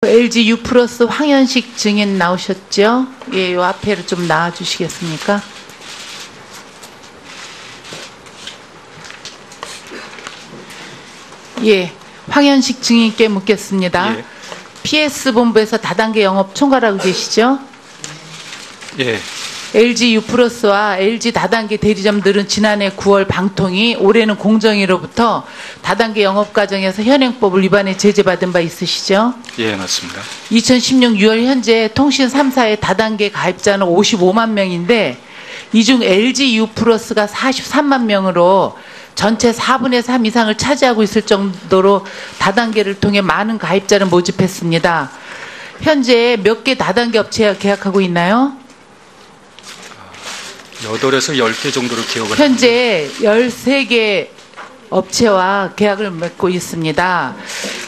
LG U+ 황현식 증인 나오셨죠? 예, 요 앞에로 좀 나와 주시겠습니까? 예, 황현식 증인께 묻겠습니다. 예. PS 본부에서 다단계 영업 총괄하고 계시죠? 예. LG U+와 LG 다단계 대리점들은 지난해 9월 방통위, 올해는 공정위로부터 다단계 영업 과정에서 현행법을 위반해 제재받은 바 있으시죠? 예, 맞습니다. 2016 6월 현재 통신 3사의 다단계 가입자는 55만 명인데 이 중 LG U+가 43만 명으로 전체 4분의 3 이상을 차지하고 있을 정도로 다단계를 통해 많은 가입자를 모집했습니다. 현재 몇 개 다단계 업체와 계약하고 있나요? 8에서 10개 정도로 기억을 현재 13개 업체와 계약을 맺고 있습니다.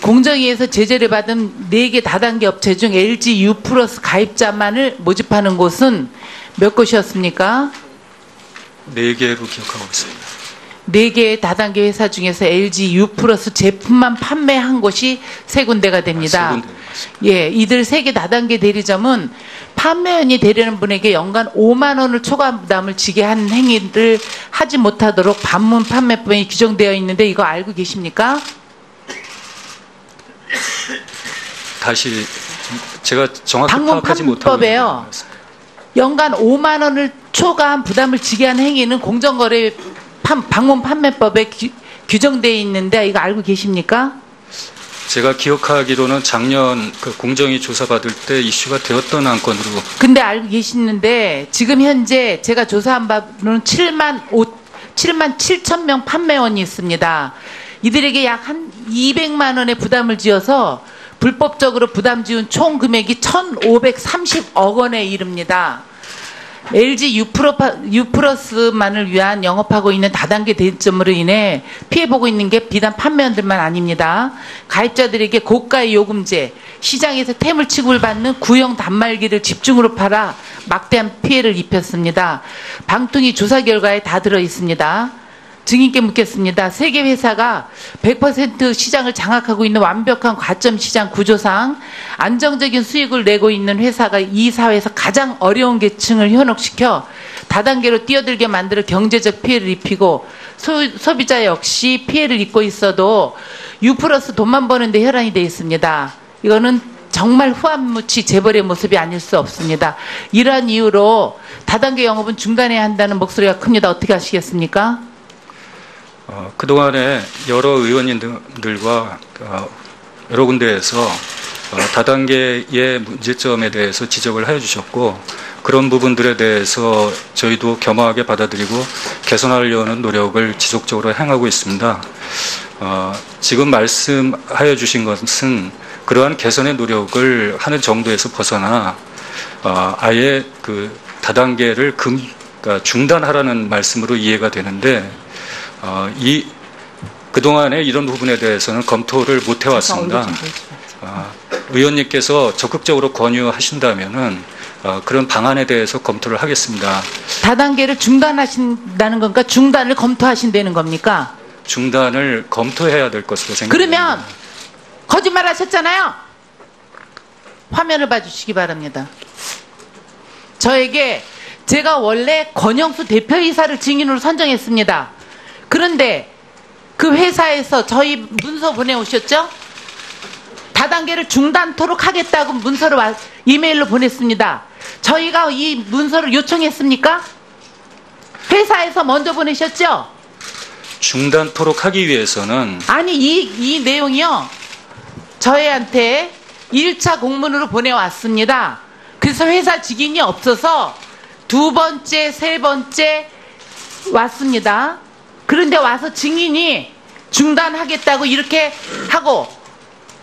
공정위에서 제재를 받은 4개 다단계 업체 중 LG U+ 가입자만을 모집하는 곳은 몇 곳이었습니까? 4개로 기억하고 있습니다. 4개의 다단계 회사 중에서 LG U+ 제품만 판매한 곳이 3군데가 됩니다. 3군데 맞습니다. 예, 이들 3개 다단계 대리점은 판매원이 되려는 분에게 연간 5만 원을 초과 부담을 지게 하는 행위를 하지 못하도록 반문 판매법에 규정되어 있는데 이거 알고 계십니까? 다시 제가 정확히 파악하지 못하고 있는 방문판법에요. 것 같습니다. 연간 5만 원을 초과한 부담을 지게 하는 행위는 공정거래 방문 판매법에 규정되어 있는데 이거 알고 계십니까? 제가 기억하기로는 작년 그 공정위 조사받을 때 이슈가 되었던 안건으로. 근데 알고 계시는데 지금 현재 제가 조사한 바로는 7만 7천 명 판매원이 있습니다. 이들에게 약 한 200만 원의 부담을 지어서 불법적으로 부담 지은 총 금액이 1,530억 원에 이릅니다. LG U+만을 위한 영업하고 있는 다단계 대리점으로 인해 피해보고 있는 게 비단 판매원들만 아닙니다. 가입자들에게 고가의 요금제, 시장에서 태물 취급을 받는 구형 단말기를 집중으로 팔아 막대한 피해를 입혔습니다. 방통위 조사 결과에 다 들어 있습니다. 증인께 묻겠습니다. 세계 회사가 100% 시장을 장악하고 있는 완벽한 과점 시장 구조상 안정적인 수익을 내고 있는 회사가 이 사회에서 가장 어려운 계층을 현혹시켜 다단계로 뛰어들게 만들어 경제적 피해를 입히고 소비자 역시 피해를 입고 있어도 U+ 돈만 버는데 혈안이 되어 있습니다. 이거는 정말 후한무치 재벌의 모습이 아닐 수 없습니다. 이러한 이유로 다단계 영업은 중단해야 한다는 목소리가 큽니다. 어떻게 하시겠습니까? 그동안에 여러 의원님들과 여러 군데에서 다단계의 문제점에 대해서 지적을 해주셨고 그런 부분들에 대해서 저희도 겸허하게 받아들이고 개선하려는 노력을 지속적으로 행하고 있습니다. 지금 말씀하여 주신 것은 그러한 개선의 노력을 하는 정도에서 벗어나 아예 그 다단계를 그러니까 중단하라는 말씀으로 이해가 되는데 그동안에 이런 부분에 대해서는 검토를 못 해왔습니다. 의원님께서 적극적으로 권유하신다면은 그런 방안에 대해서 검토를 하겠습니다. 다단계를 중단하신다는 건가? 중단을 검토하신다는 겁니까? 중단을 검토해야 될 것으로 생각합니다. 그러면 거짓말 하셨잖아요. 화면을 봐주시기 바랍니다. 저에게 제가 원래 권영수 대표이사를 증인으로 선정했습니다. 그런데 그 회사에서 저희 문서 보내오셨죠? 다단계를 중단토록 하겠다고 문서를 이메일로 보냈습니다. 저희가 이 문서를 요청했습니까? 회사에서 먼저 보내셨죠? 중단토록 하기 위해서는 아니 이 내용이요. 저희한테 1차 공문으로 보내왔습니다. 그래서 회사 직인이 없어서 2번째, 3번째 왔습니다. 그런데 와서 증인이 중단하겠다고 이렇게 하고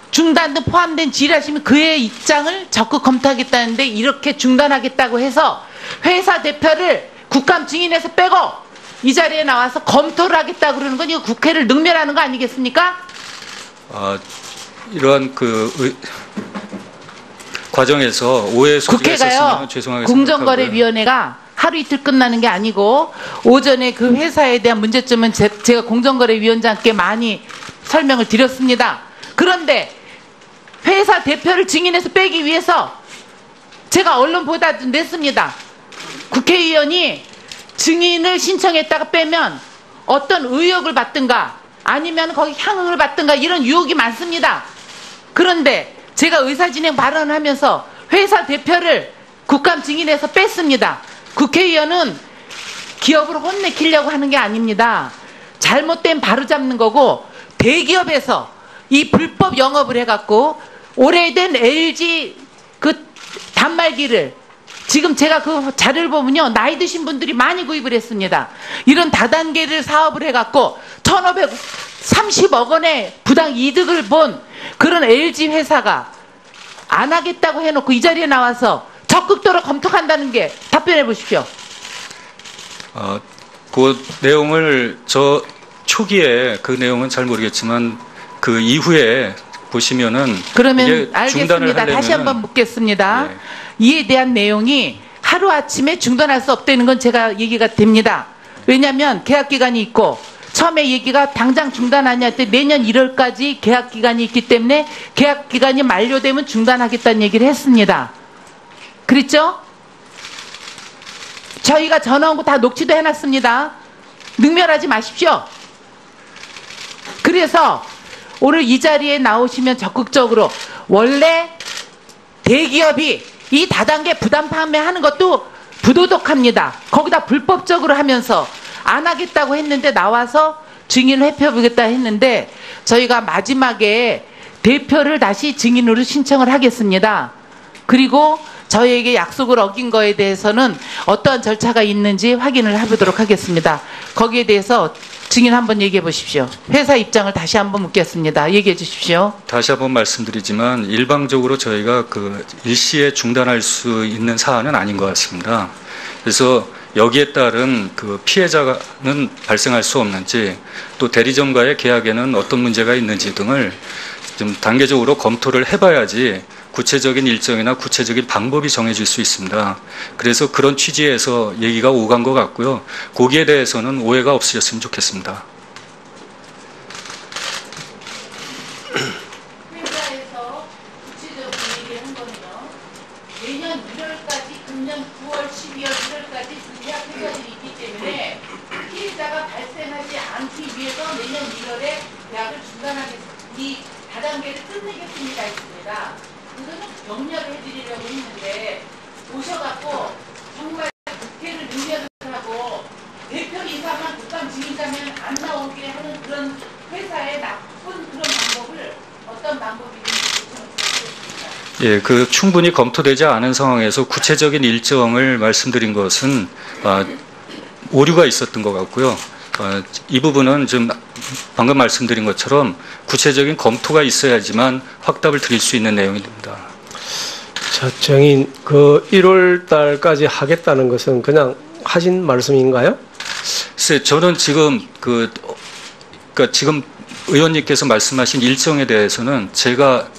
중단도 포함된 질의하시면 그의 입장을 적극 검토하겠다는데 이렇게 중단하겠다고 해서 회사 대표를 국감 증인에서 빼고 이 자리에 나와서 검토를 하겠다고 그러는 건 이거 국회를 능멸하는 거 아니겠습니까? 이러한 그 과정에서 오해 소지가 있었으면 죄송하게 공정거래위원회가 하루 이틀 끝나는 게 아니고 오전에 그 회사에 대한 문제점은 제가 공정거래위원장께 많이 설명을 드렸습니다. 그런데 회사 대표를 증인에서 빼기 위해서 제가 언론 보도도 냈습니다. 국회의원이 증인을 신청했다가 빼면 어떤 의혹을 받든가 아니면 거기 향응을 받든가 이런 유혹이 많습니다. 그런데 제가 의사진행 발언을 하면서 회사 대표를 국감 증인에서 뺐습니다. 국회의원은 기업을 혼내키려고 하는 게 아닙니다. 잘못된 바로잡는 거고, 대기업에서 이 불법 영업을 해갖고 오래된 LG 그 단말기를 지금 제가 그 자료를 보면요, 나이 드신 분들이 많이 구입을 했습니다. 이런 다단계를 사업을 해갖고 1,530억 원의 부당 이득을 본 그런 LG 회사가 안 하겠다고 해놓고 이 자리에 나와서 적극적으로 검토한다는 게, 답변해 보십시오. 그 내용을 초기에 그 내용은 잘 모르겠지만 그 이후에 보시면은 그러면 이게 알겠습니다. 중단을 하려면은, 다시 한번 묻겠습니다. 네. 이에 대한 내용이 하루아침에 중단할 수 없다는 건 제가 얘기가 됩니다. 왜냐하면 계약기간이 있고, 처음에 얘기가 당장 중단하냐 할 때 내년 1월까지 계약기간이 있기 때문에 계약기간이 만료되면 중단하겠다는 얘기를 했습니다. 그랬죠? 저희가 전화 온 거 다 녹취도 해놨습니다. 능멸하지 마십시오. 그래서 오늘 이 자리에 나오시면 적극적으로, 원래 대기업이 이 다단계 부담 판매하는 것도 부도덕합니다. 거기다 불법적으로 하면서 안 하겠다고 했는데 나와서 증인을 회피해보겠다 했는데, 저희가 마지막에 대표를 다시 증인으로 신청을 하겠습니다. 그리고 저희에게 약속을 어긴 거에 대해서는 어떠한 절차가 있는지 확인을 해보도록 하겠습니다. 거기에 대해서 증인 한번 얘기해 보십시오. 회사 입장을 다시 한번 묻겠습니다. 얘기해 주십시오. 다시 한번 말씀드리지만 일방적으로 저희가 그 일시에 중단할 수 있는 사안은 아닌 것 같습니다. 그래서 여기에 따른 그 피해자는 발생할 수 없는지, 또 대리점과의 계약에는 어떤 문제가 있는지 등을 좀 단계적으로 검토를 해봐야지 구체적인 일정이나 구체적인 방법이 정해질 수 있습니다. 그래서 그런 취지에서 얘기가 오간 것 같고요. 거기에 대해서는 오해가 없으셨으면 좋겠습니다. 회사에서 구체적으로 얘기한 거는요, 내년 1월까지, 금년 9월, 12월, 1월까지 계약 회사들이 있기 때문에 피해자가 발생하지 않기 위해서 내년 1월에 계약을 중단하겠습니다. 이 다단계를 끝내겠습니다 했습니다. 그거는 격려를 해드리려고 했는데, 오셔갖고 정말 국회를 능멸을 하고 대표 인사만 국감 증인자면 안 나오게 하는 그런 회사의 나쁜 그런 방법을, 어떤 방법이든지 요청드리겠습니다. 예, 그 충분히 검토되지 않은 상황에서 구체적인 일정을 말씀드린 것은 오류가 있었던 것 같고요. 이 부분은 좀 방금 말씀드린 것처럼 구체적인 검토가 있어야지만 확답을 드릴 수 있는 내용입니다. 자, 정인, 그 1월 달까지 하겠다는 것은 그냥 하신 말씀인가요? 글쎄, 저는 지금 그러니까 지금 의원님께서 말씀하신 일정에 대해서는 제가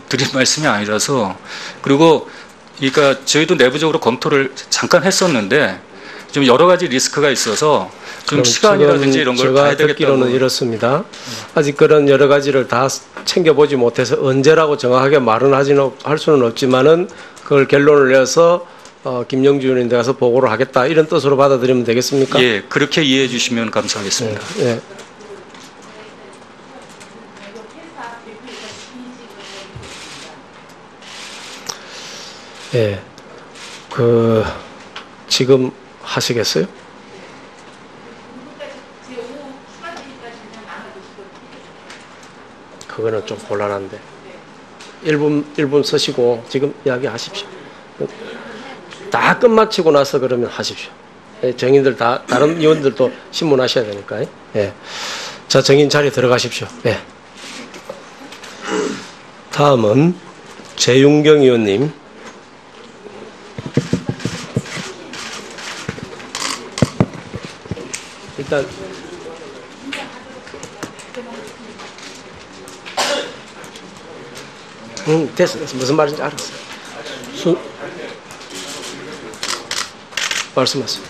드릴 말씀이 아니라서, 그리고 그러니까 저희도 내부적으로 검토를 잠깐 했었는데 좀 여러 가지 리스크가 있어서 좀 시간이라든지 이런 걸 봐야 되겠다고. 제가 듣기로는 이렇습니다. 아직 그런 여러 가지를 다 챙겨보지 못해서 언제라고 정확하게 말은 할 수는 없지만은 그걸 결론을 내서 김영주 의원님께 가서 보고를 하겠다, 이런 뜻으로 받아들이면 되겠습니까? 예, 그렇게 이해해 주시면 감사하겠습니다. 예, 예. 예, 지금 하시겠어요? 그거는 좀 곤란한데. 1분 서시고 지금 이야기하십시오. 다 끝마치고 나서 그러면 하십시오. 예, 정인들 다른 의원들도 신문하셔야 되니까요. 예. 자, 정인 자리에 들어가십시오. 예. 다음은 재윤경 의원님. 일단 됐어. 무슨 말인지 알았어. 말씀하세요.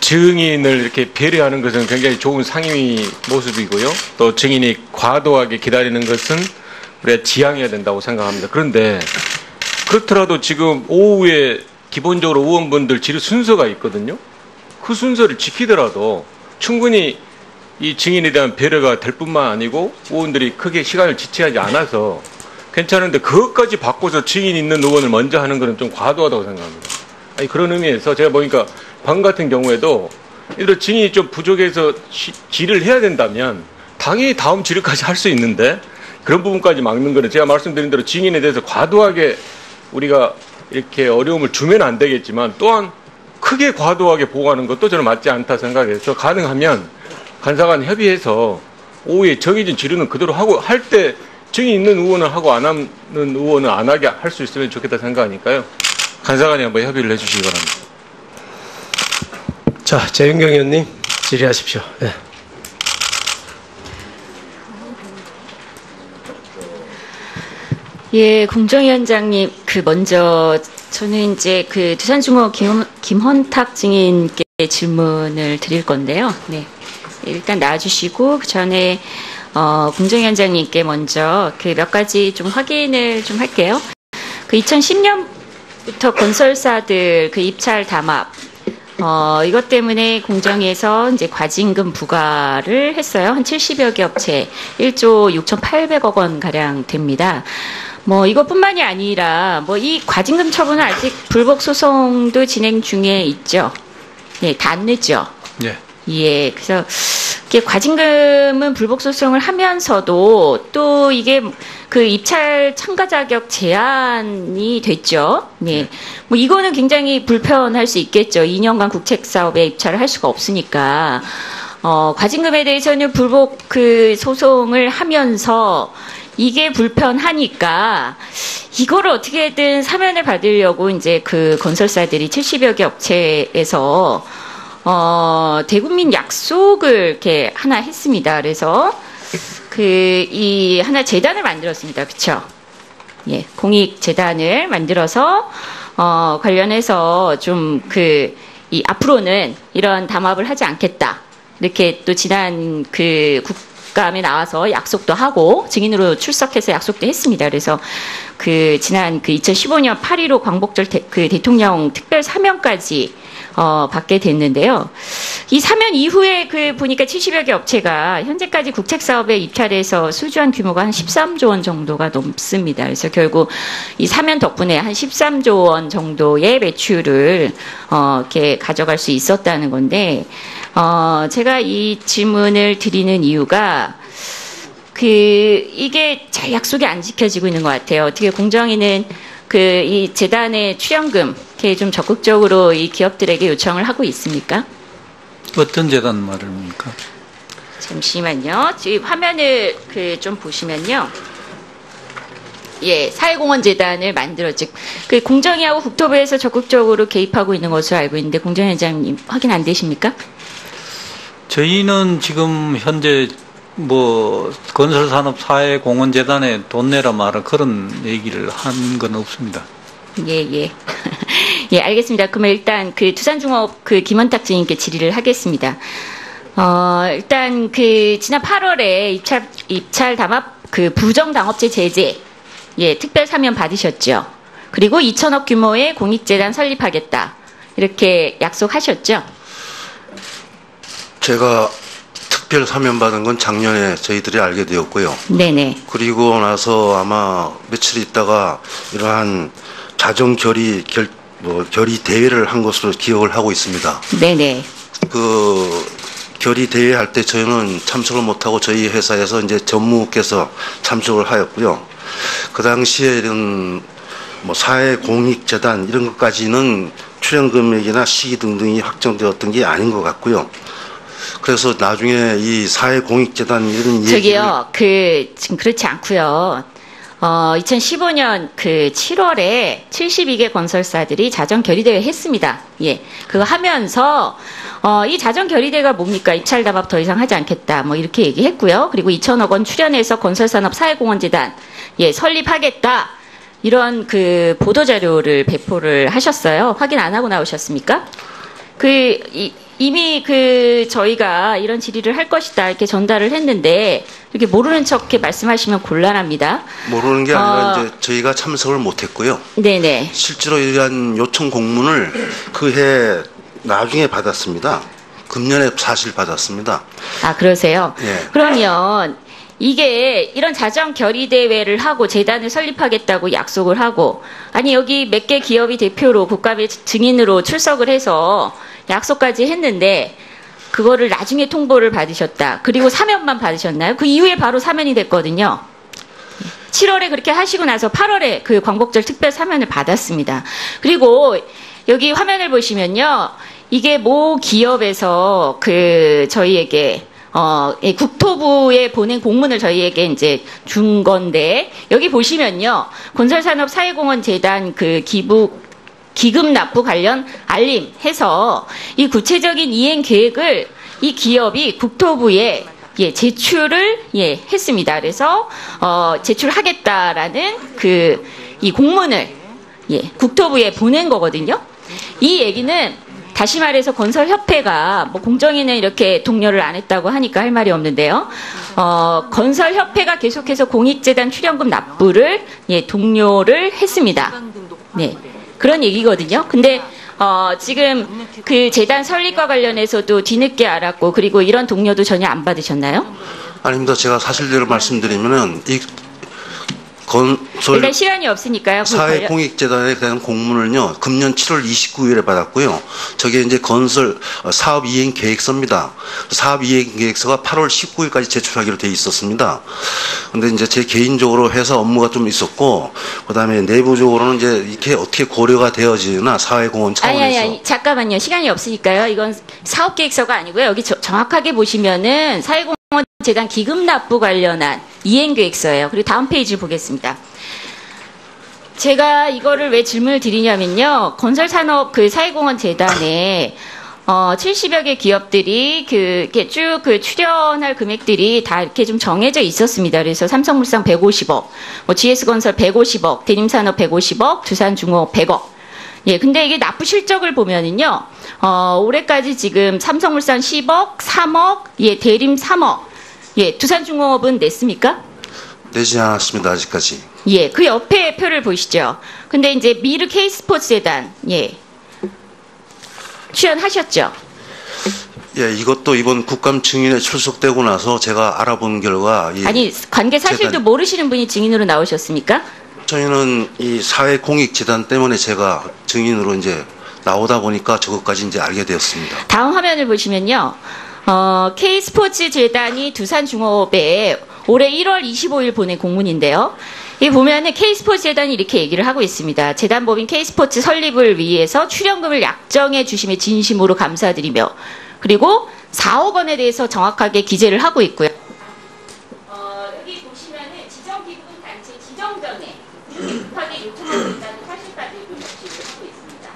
증인을 이렇게 배려하는 것은 굉장히 좋은 상위 모습이고요. 또 증인이 과도하게 기다리는 것은 우리가 지양해야 된다고 생각합니다. 그런데 그렇더라도 지금 오후에 기본적으로 의원분들 질의 순서가 있거든요. 그 순서를 지키더라도 충분히 이 증인에 대한 배려가 될 뿐만 아니고 의원들이 크게 시간을 지체하지 않아서 괜찮은데 그것까지 바꿔서 증인 있는 의원을 먼저 하는 것은 좀 과도하다고 생각합니다. 아니, 그런 의미에서 제가 보니까 방 같은 경우에도 예를 들어 증인이 좀 부족해서 질의를 해야 된다면 당연히 다음 질의까지 할 수 있는데 그런 부분까지 막는 거는 제가 말씀드린 대로 증인에 대해서 과도하게 우리가 이렇게 어려움을 주면 안 되겠지만 또한 크게 과도하게 보호하는 것도 저는 맞지 않다 생각해서 가능하면 간사간 협의해서 오후에 정해진 질의는 그대로 하고 할 때 증인 있는 의원은 하고 안 하는 의원은 안 하게 할 수 있으면 좋겠다 생각하니까요. 간사간에 한번 협의를 해주시기 바랍니다. 자, 재윤경 의원님 질의하십시오. 네. 예, 공정위원장님, 먼저 저는 이제 두산중어 김헌탁 증인께 질문을 드릴 건데요. 네, 일단 나와주시고 그 전에 공정위원장님께 먼저 몇 가지 좀 확인을 좀 할게요. 2010년부터 건설사들 입찰 담합 이것 때문에 공정위에서 이제 과징금 부과를 했어요. 한 70여 개 업체 1조 6,800억 원 가량 됩니다. 이것뿐만이 아니라 이 과징금 처분은 아직 불복 소송도 진행 중에 있죠. 네, 다 안 냈죠. 네. 예, 그래서 이게 과징금은 불복 소송을 하면서도 또 이게 입찰 참가 자격 제한이 됐죠. 네. 이거는 굉장히 불편할 수 있겠죠. 2년간 국책 사업에 입찰을 할 수가 없으니까. 과징금에 대해서는 불복 소송을 하면서 이게 불편하니까 이거를 어떻게든 사면을 받으려고 이제 건설사들이 70여 개 업체에서 대국민 약속을 이렇게 하나 했습니다. 그래서 이 하나 재단을 만들었습니다. 그쵸? 예, 공익재단을 만들어서, 관련해서 좀 이 앞으로는 이런 담합을 하지 않겠다. 이렇게 또 지난 국감에 나와서 약속도 하고, 증인으로 출석해서 약속도 했습니다. 그래서 지난 2015년 8.15 광복절 대통령 특별 사면까지 받게 됐는데요. 이 사면 이후에 보니까 70여 개 업체가 현재까지 국책 사업에 입찰해서 수주한 규모가 한 13조 원 정도가 넘습니다. 그래서 결국 이 사면 덕분에 한 13조 원 정도의 매출을 이렇게 가져갈 수 있었다는 건데, 제가 이 질문을 드리는 이유가 이게 잘 약속이 안 지켜지고 있는 것 같아요. 어떻게 공정위는 이 재단의 출연금 이렇게 좀 적극적으로 이 기업들에게 요청을 하고 있습니까? 어떤 재단 말입니까? 잠시만요. 지금 화면을 좀 보시면요. 예, 사회공헌 재단을 만들었지. 공정위하고 국토부에서 적극적으로 개입하고 있는 것으로 알고 있는데 공정위원장님 확인 안 되십니까? 저희는 지금 현재 건설산업사회공헌재단에 돈 내라 마라 그런 얘기를 한 건 없습니다. 예. 예, 알겠습니다. 그러면 일단 두산중업 김헌탁 증인께 질의를 하겠습니다. 일단 지난 8월에 입찰 담합 부정당업체 제재, 예, 특별 사면 받으셨죠. 그리고 2천억 규모의 공익재단 설립하겠다. 이렇게 약속하셨죠. 제가 특별 사면 받은 건 작년에 저희들이 알게 되었고요. 네네. 그리고 나서 아마 며칠 있다가 이러한 자정 결의 대회를 한 것으로 기억을 하고 있습니다. 네네. 결의 대회 할 때 저희는 참석을 못하고 저희 회사에서 이제 전무께서 참석을 하였고요. 그 당시에는 사회공익재단 이런 것까지는 출연 금액이나 시기 등등이 확정되었던 게 아닌 것 같고요. 그래서 나중에 이 사회공익재단 이런 저기요, 지금 그렇지 않고요. 2015년 7월에 72개 건설사들이 자정 결의대회 했습니다. 예. 그거 하면서, 이 자정 결의대회가 뭡니까? 입찰 담합 더 이상 하지 않겠다. 이렇게 얘기했고요. 그리고 2천억 원 출연해서 건설산업 사회공헌재단, 예, 설립하겠다. 이런 보도자료를 배포를 하셨어요. 확인 안 하고 나오셨습니까? 이미 저희가 이런 질의를 할 것이다 이렇게 전달을 했는데 이렇게 모르는 척 이렇게 말씀하시면 곤란합니다. 모르는 게 아니라 이제 저희가 참석을 못했고요. 네네. 실제로 이러한 요청 공문을 그 해 나중에 받았습니다. 금년에 사실 받았습니다. 아, 그러세요? 예. 그러면 이게 이런 자정 결의 대회를 하고 재단을 설립하겠다고 약속을 하고 아니 여기 몇 개 기업이 대표로 국감의 증인으로 출석을 해서 약속까지 했는데 그거를 나중에 통보를 받으셨다. 그리고 사면만 받으셨나요? 그 이후에 바로 사면이 됐거든요. 7월에 그렇게 하시고 나서 8월에 그 광복절 특별 사면을 받았습니다. 그리고 여기 화면을 보시면요. 이게 모 기업에서 저희에게 국토부에 보낸 공문을 저희에게 이제 준 건데 여기 보시면요. 건설산업사회공헌재단 기금 납부 관련 알림해서 이 구체적인 이행 계획을 이 기업이 국토부에 제출을 했습니다. 그래서 제출하겠다라는 이 공문을 국토부에 보낸 거거든요. 이 얘기는 다시 말해서 건설협회가 공정위는 이렇게 독려를 안 했다고 하니까 할 말이 없는데요. 건설협회가 계속해서 공익재단 출연금 납부를 독려를 했습니다. 네, 그런 얘기거든요. 근데 지금 그 재단 설립과 관련해서도 뒤늦게 알았고 그리고 이런 독려도 전혀 안 받으셨나요? 아닙니다. 제가 사실대로 말씀드리면은 이 건설 일단 시간이 없으니까요. 사회공익재단에 대한 공문을요 금년 7월 29일에 받았고요. 저게 이제 건설 사업 이행 계획서입니다. 사업 이행 계획서가 8월 19일까지 제출하기로 돼 있었습니다. 근데 이제 제 개인적으로 회사 업무가 좀 있었고 그다음에 내부적으로는 이제 이렇게 어떻게 고려가 되어지나 사회공헌 차원에서 아니 잠깐만요. 시간이 없으니까요. 이건 사업 계획서가 아니고요. 여기 정확하게 보시면은 사회공헌재단 기금 납부 관련한 이행계획서예요. 그리고 다음 페이지를 보겠습니다. 제가 이거를 왜 질문을 드리냐면요. 건설산업 사회공헌재단에 70여 개 기업들이 이렇게 쭉 출연할 금액들이 다 이렇게 좀 정해져 있었습니다. 그래서 삼성물산 150억, GS건설 150억, 대림산업 150억, 두산중공업 100억. 예, 근데 이게 납부 실적을 보면은요, 올해까지 지금 삼성물산 10억, 3억, 대림 3억, 두산중공업은 냈습니까? 내지 않았습니다. 아직까지. 예, 그 옆에 표를 보시죠. 근데 이제 미르 K스포츠재단, 출연하셨죠? 예, 이것도 이번 국감 증인에 출석되고 나서 제가 알아본 결과 아니, 관계 사실도 모르시는 분이 증인으로 나오셨습니까? 저희는 이 사회공익재단 때문에 제가 증인으로 이제 나오다 보니까 저것까지 이제 알게 되었습니다. 다음 화면을 보시면요. K스포츠재단이 두산중공업에 올해 1월 25일 보낸 공문인데요. 이 보면은 K스포츠재단이 이렇게 얘기를 하고 있습니다. 재단법인 K스포츠 설립을 위해서 출연금을 약정해 주심에 진심으로 감사드리며 그리고 4억 원에 대해서 정확하게 기재를 하고 있고요. 여기 보시면은 지정기부금 단체 지정 전에 급하게 요청하고 있다는 사실까지 표시를 하고 있습니다.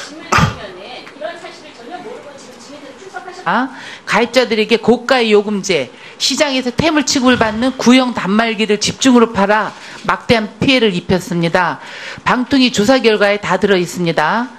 질문을 드리면은 이런 사실을 전혀 모르고 지금 증인으로 출석하셨다. 가입자들에게 고가의 요금제, 시장에서 퇴물 취급을 받는 구형 단말기를 집중으로 팔아 막대한 피해를 입혔습니다. 방통위 조사 결과에 다 들어 있습니다.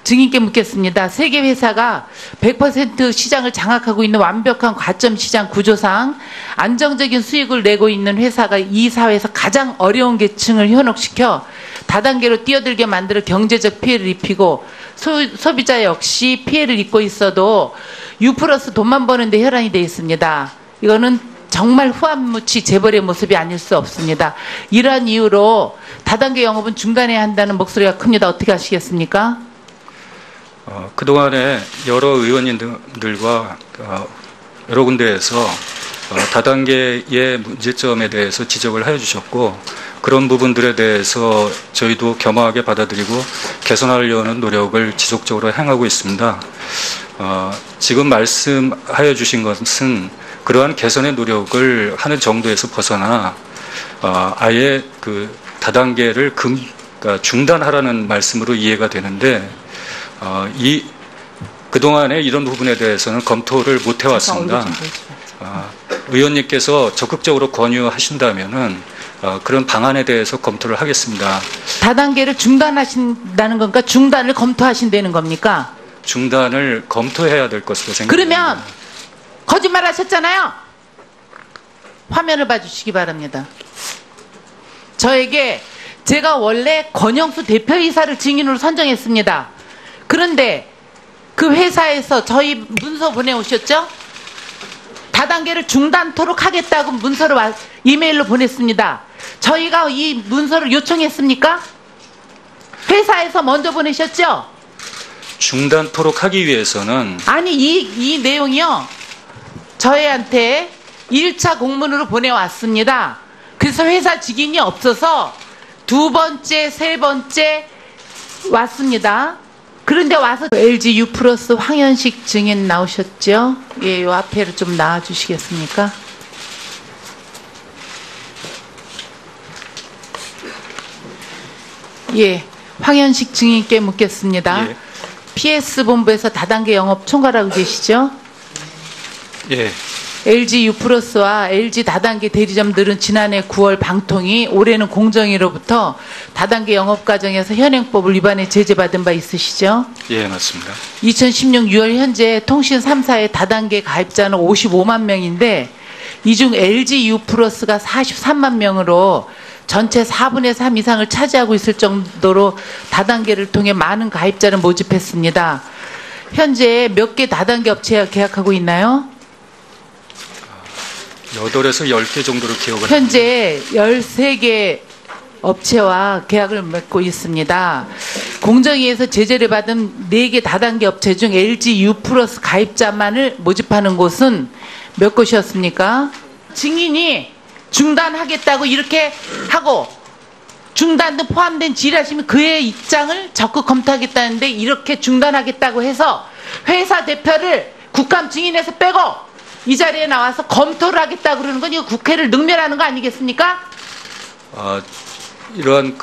증인께 묻겠습니다. 세계 회사가 100% 시장을 장악하고 있는 완벽한 과점 시장 구조상 안정적인 수익을 내고 있는 회사가 이 사회에서 가장 어려운 계층을 현혹시켜 다단계로 뛰어들게 만들어 경제적 피해를 입히고 소비자 역시 피해를 입고 있어도 U 플러스 돈만 버는데 혈안이 되어 있습니다. 이거는 정말 후한무치 재벌의 모습이 아닐 수 없습니다. 이러한 이유로 다단계 영업은 중단해야 한다는 목소리가 큽니다. 어떻게 하시겠습니까? 그동안에 여러 의원님들과 여러 군데에서 다단계의 문제점에 대해서 지적을 해주셨고 그런 부분들에 대해서 저희도 겸허하게 받아들이고 개선하려는 노력을 지속적으로 행하고 있습니다. 지금 말씀하여 주신 것은 그러한 개선의 노력을 하는 정도에서 벗어나 아예 그 다단계를 그러니까 중단하라는 말씀으로 이해가 되는데 그동안에 이런 부분에 대해서는 검토를 못 해왔습니다. 의원님께서 적극적으로 권유하신다면은 그런 방안에 대해서 검토를 하겠습니다. 다단계를 중단하신다는 건가 중단을 검토하신다는 겁니까? 중단을 검토해야 될 것으로 생각합니다. 그러면 거짓말 하셨잖아요. 화면을 봐주시기 바랍니다. 저에게 제가 원래 권영수 대표이사를 증인으로 선정했습니다. 그런데 그 회사에서 저희 문서 보내오셨죠? 다단계를 중단토록 하겠다고 문서를 이메일로 보냈습니다. 저희가 이 문서를 요청했습니까? 회사에서 먼저 보내셨죠? 중단토록 하기 위해서는 아니 이 내용이요. 저희한테 1차 공문으로 보내왔습니다. 그래서 회사 직인이 없어서 두 번째, 세 번째 왔습니다. 그런데 와서 LG U+ 황현식 증인 나오셨죠? 예, 요 앞에를 좀 나와주시겠습니까? 예, 황현식 증인께 묻겠습니다. 예. PS 본부에서 다단계 영업 총괄하고 계시죠? 예, LG U+와 LG 다단계 대리점들은 지난해 9월 방통위, 올해는 공정위로부터 다단계 영업 과정에서 현행법을 위반해 제재받은 바 있으시죠? 예, 맞습니다. 2016 6월 현재 통신 3사의 다단계 가입자는 55만 명인데 이 중 LG U+가 43만 명으로 전체 4분의 3 이상을 차지하고 있을 정도로 다단계를 통해 많은 가입자를 모집했습니다. 현재 몇 개 다단계 업체와 계약하고 있나요? 8에서 10개 정도로 기억을 현재 13개 업체와 계약을 맺고 있습니다. 공정위에서 제재를 받은 4개 다단계 업체 중 LG U+ 가입자만을 모집하는 곳은 몇 곳이었습니까? 증인이 중단하겠다고 이렇게 하고 중단도 포함된 질의하시면 그의 입장을 적극 검토하겠다는데 이렇게 중단하겠다고 해서 회사 대표를 국감 증인에서 빼고 이 자리에 나와서 검토를 하겠다고 그러는 건 이거 국회를 능멸하는 거 아니겠습니까? 이러한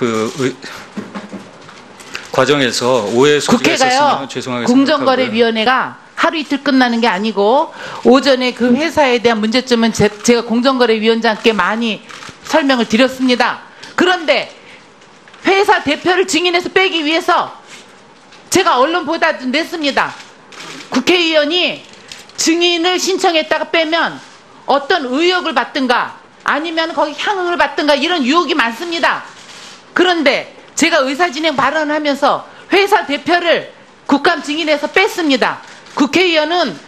과정에서 오해 소지가 국회가요. 있었으면 죄송하게 생각하고요. 공정거래위원회가 하루 이틀 끝나는 게 아니고 오전에 그 회사에 대한 문제점은 제가 공정거래위원장께 많이 설명을 드렸습니다. 그런데 회사 대표를 증인해서 빼기 위해서 제가 언론 보도도 냈습니다. 국회의원이 증인을 신청했다가 빼면 어떤 의혹을 받든가 아니면 거기 향응을 받든가 이런 유혹이 많습니다. 그런데 제가 의사진행 발언을 하면서 회사 대표를 국감 증인해서 뺐습니다. 국회의원은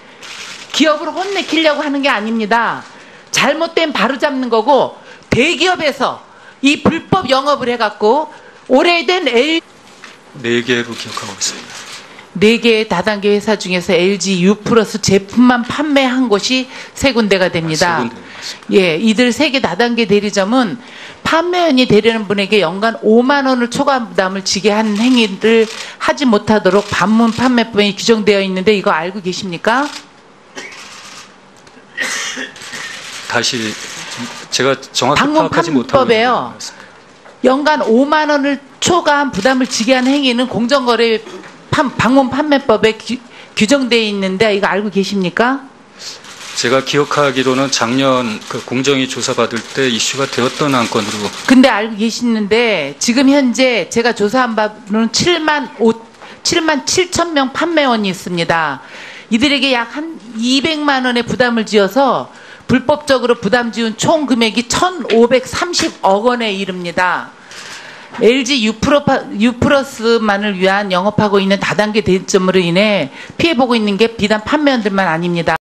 기업을 혼내키려고 하는 게 아닙니다. 잘못된 바로잡는 거고 대기업에서 이 불법 영업을 해갖고 오래된 4개로 기억하고 있습니다. 4개의 다단계 회사 중에서 LG U+ 제품만 판매한 곳이 3군데가 됩니다. 3군데 맞습니다. 예, 이들 3개 다단계 대리점은 판매원이 되려는 분에게 연간 5만 원을 초과 부담을 지게 하는 행위를 하지 못하도록 반문 판매법에 규정되어 있는데 이거 알고 계십니까? 다시 제가 정확히 파악하지 못하고 있는 방문판법에요. 것 같습니다. 연간 5만 원을 초과한 부담을 지게 하는 행위는 공정거래 방문 판매법에 규정되어 있는데 이거 알고 계십니까? 제가 기억하기로는 작년 그 공정위 조사받을 때 이슈가 되었던 안건으로. 근데 알고 계시는데 지금 현재 제가 조사한 바로는 7만 7천 명 판매원이 있습니다. 이들에게 약 한 200만 원의 부담을 지어서 불법적으로 부담 지은 총 금액이 1,530억 원에 이릅니다. LG U+만을 위한 영업하고 있는 다단계 대리점으로 인해 피해보고 있는 게 비단 판매원들만 아닙니다.